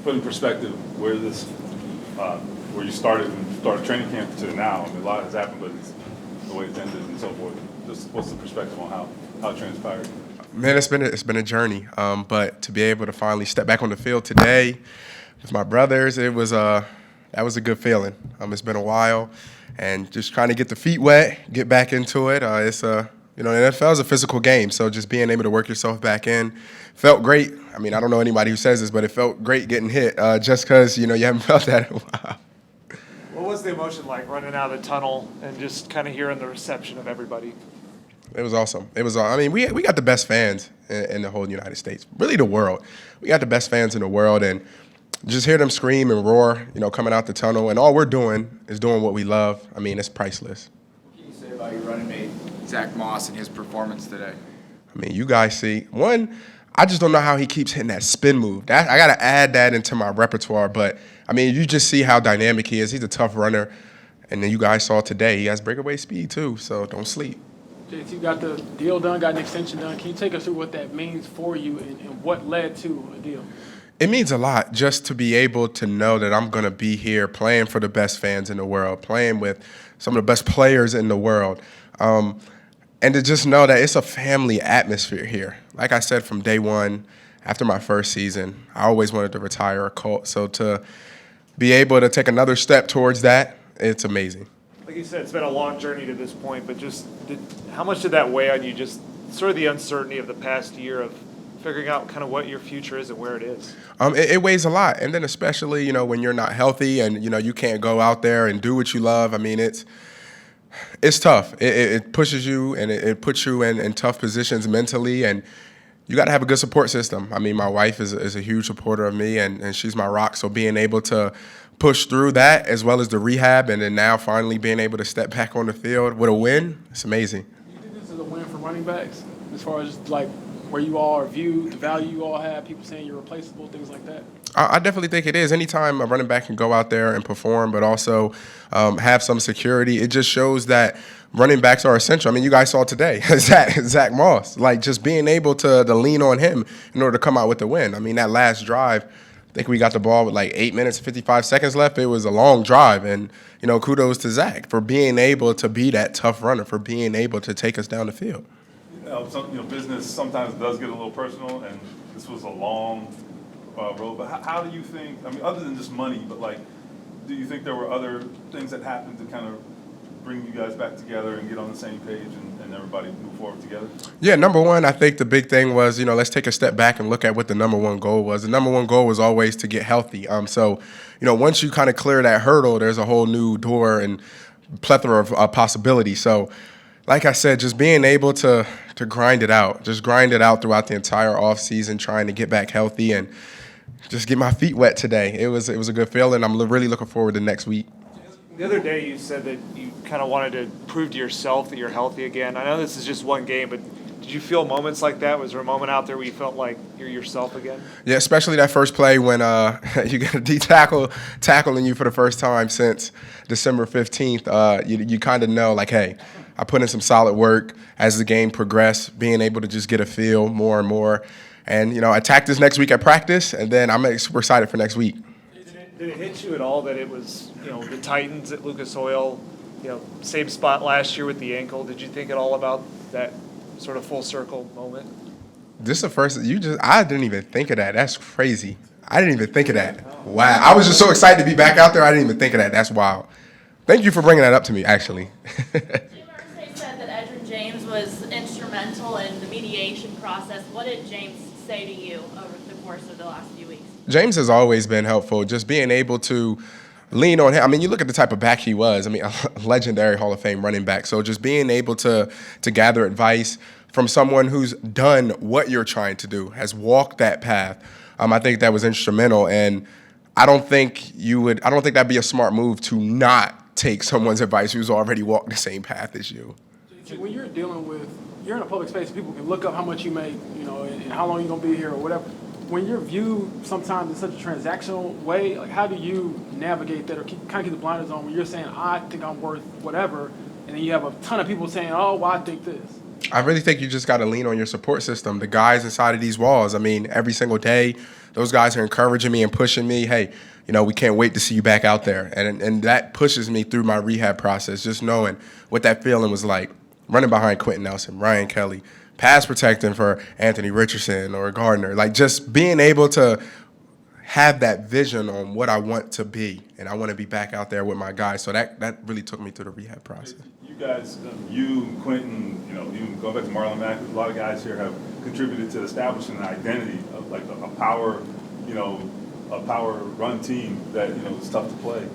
put in perspective where you started training camp to now. I mean, a lot has happened, but it's the way it's ended and so forth. Just what's the perspective on how it transpired? Man, it's been a journey, but to be able to finally step back on the field today with my brothers, that was a good feeling. It's been a while, and just trying to get the feet wet, get back into it. The NFL is a physical game, so just being able to work yourself back in felt great. I mean, I don't know anybody who says this, but it felt great getting hit just because you haven't felt that in a while. What was the emotion like running out of the tunnel and just kind of hearing the reception of everybody? It was awesome. I mean, we got the best fans in the whole United States, really the world. We got the best fans in the world, and just hear them scream and roar, coming out the tunnel, and all we're doing is doing what we love. I mean, it's priceless. What can you say about your running mate, Zach Moss, and his performance today? I mean, you guys see, I just don't know how he keeps hitting that spin move. I got to add that into my repertoire, but, I mean, you just see how dynamic he is. He's a tough runner, and then you guys saw today, he has breakaway speed too, so don't sleep. JT, got the deal done, got an extension done. Can you take us through what that means for you and what led to a deal? It means a lot just to be able to know that I'm going to be here playing for the best fans in the world, playing with some of the best players in the world, and to just know that it's a family atmosphere here. Like I said from day one, after my first season, I always wanted to retire a Colt. So to be able to take another step towards that, it's amazing. Like you said, it's been a long journey to this point, but how much did that weigh on you, just sort of the uncertainty of the past year of figuring out kind of what your future is and where it is? It weighs a lot, and then especially, when you're not healthy and, you can't go out there and do what you love. I mean, it's tough. It pushes you, and it puts you in tough positions mentally, and you got to have a good support system. I mean, my wife is a huge supporter of me, and she's my rock, so being able to push through that as well as the rehab, and then now finally being able to step back on the field with a win, it's amazing. You think this is a win for running backs as far as like where you all are viewed, the value you all have, people saying you're replaceable, things like that? I definitely think it is. Anytime a running back can go out there and perform, but also have some security, it just shows that running backs are essential. I mean, you guys saw today, Zach Moss, like just being able to lean on him in order to come out with the win. I mean, that last drive, I think we got the ball with like 8 minutes and 55 seconds left. It was a long drive, and, kudos to Zach for being able to be that tough runner, for being able to take us down the field. Business sometimes does get a little personal, and this was a long road. But how do you think? I mean, other than just money, but do you think there were other things that happened to kind of bring you guys back together and get on the same page and everybody move forward together? Yeah, number one, I think the big thing was, let's take a step back and look at what the number one goal was. The number one goal was always to get healthy. So, once you kind of clear that hurdle, there's a whole new door and plethora of possibilities. So, like I said, just being able to grind it out throughout the entire offseason, trying to get back healthy and just get my feet wet today. It was a good feeling. I'm really looking forward to next week. The other day you said that you kind of wanted to prove to yourself that you're healthy again. I know this is just one game, but did you feel moments like that? Was there a moment out there where you felt like you're yourself again? Yeah, especially that first play when you get a D tackling you for the first time since December 15th. You kind of know, like, hey, I put in some solid work as the game progressed, being able to just get a feel more and more. And, attack this next week at practice, and then I'm super excited for next week. Did it hit you at all that it was, the Titans at Lucas Oil, same spot last year with the ankle? Did you think at all about that sort of full circle moment? This is the first, I didn't even think of that. That's crazy. I didn't even think of that. Wow. I was just so excited to be back out there, I didn't even think of that. That's wild. Thank you for bringing that up to me, actually. Jim Irsay said that Edgerrin James was instrumental in the mediation process. What did James say to you over the course of the last few weeks? James has always been helpful, just being able to lean on him. I mean, you look at the type of back he was. I mean, a legendary Hall of Fame running back. So just being able to gather advice from someone who's done what you're trying to do, has walked that path, I think that was instrumental. And I don't think that'd be a smart move to not take someone's advice who's already walked the same path as you. When you're you're in a public space, people can look up how much you make, and how long you're going to be here or whatever. When you're viewed sometimes in such a transactional way, like how do you navigate that or kind of keep the blinders on when you're saying, I think I'm worth whatever, and then you have a ton of people saying, oh, well, I think this? I really think you just got to lean on your support system, the guys inside of these walls. I mean, every single day, those guys are encouraging me and pushing me. Hey, we can't wait to see you back out there. And that pushes me through my rehab process, just knowing what that feeling was like, running behind Quentin Nelson, Ryan Kelly, pass protecting for Anthony Richardson or Gardner. Like, just being able to have that vision on what I want to be, and I want to be back out there with my guys. So that really took me through the rehab process. You guys, you, Quentin, even going back to Marlon Mack, a lot of guys here have contributed to establishing an identity of like a power, a power run team that, is tough to play.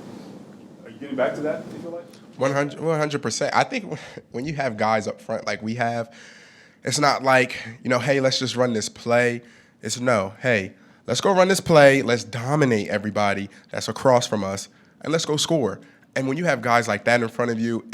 Are you getting back to that, do you feel like? 100%. I think when you have guys up front like we have, it's not like, hey, let's just run this play. It's no, hey, let's go run this play. Let's dominate everybody that's across from us, and let's go score. And when you have guys like that in front of you,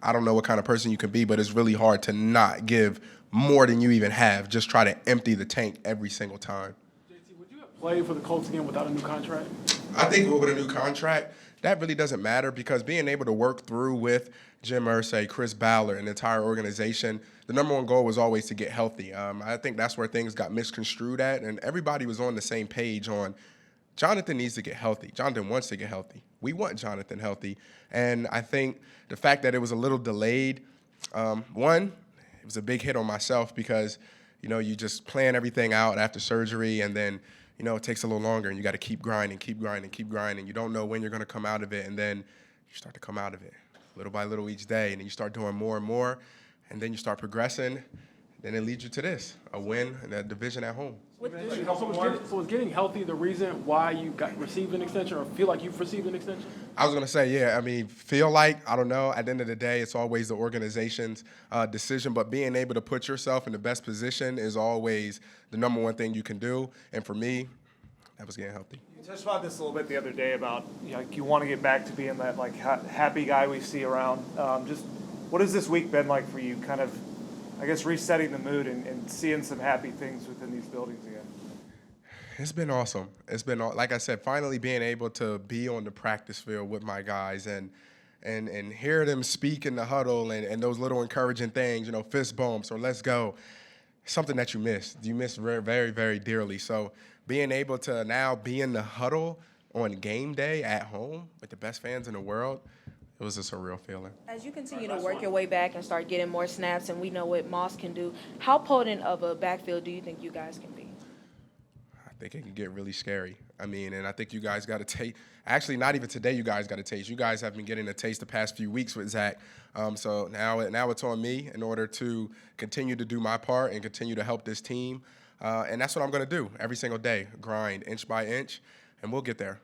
I don't know what kind of person you can be, but it's really hard to not give more than you even have. Just try to empty the tank every single time. JT, would you have played for the Colts again without a new contract? I think with a new contract, that really doesn't matter because being able to work through with Jim Irsay, Chris Ballard, and the entire organization, the number one goal was always to get healthy. I think that's where things got misconstrued at, and everybody was on the same page on Jonathan needs to get healthy. Jonathan wants to get healthy. We want Jonathan healthy. And I think the fact that it was a little delayed, one, it was a big hit on myself because, you just plan everything out after surgery and then, it takes a little longer and you got to keep grinding. You don't know when you're going to come out of it, and then you start to come out of it little by little each day, and then you start doing more and more, and then you start progressing. Then it leads you to this, a win in that division at home. So was getting healthy the reason why you received an extension or feel like you've received an extension? I was going to say, yeah, feel like, I don't know, at the end of the day, it's always the organization's decision, but being able to put yourself in the best position is always the number one thing you can do, and for me, that was getting healthy. You touched about this a little bit the other day about you want to get back to being that happy guy we see around. Just what has this week been like for you, kind of, I guess, resetting the mood and seeing some happy things within these buildings again? It's been awesome. It's been, like I said, finally being able to be on the practice field with my guys and hear them speak in the huddle and those little encouraging things, fist bumps or let's go, something that you miss. You miss very, very, very dearly. So being able to now be in the huddle on game day at home with the best fans in the world, it was a surreal feeling. As you continue to work your way back and start getting more snaps, and we know what Moss can do, how potent of a backfield do you think you guys can be? I think it can get really scary. And I think you guys got to taste. Actually, not even today you guys got to taste. You guys have been getting a taste the past few weeks with Zach. So now it's on me in order to continue to do my part and continue to help this team. And that's what I'm going to do every single day, grind inch by inch, and we'll get there.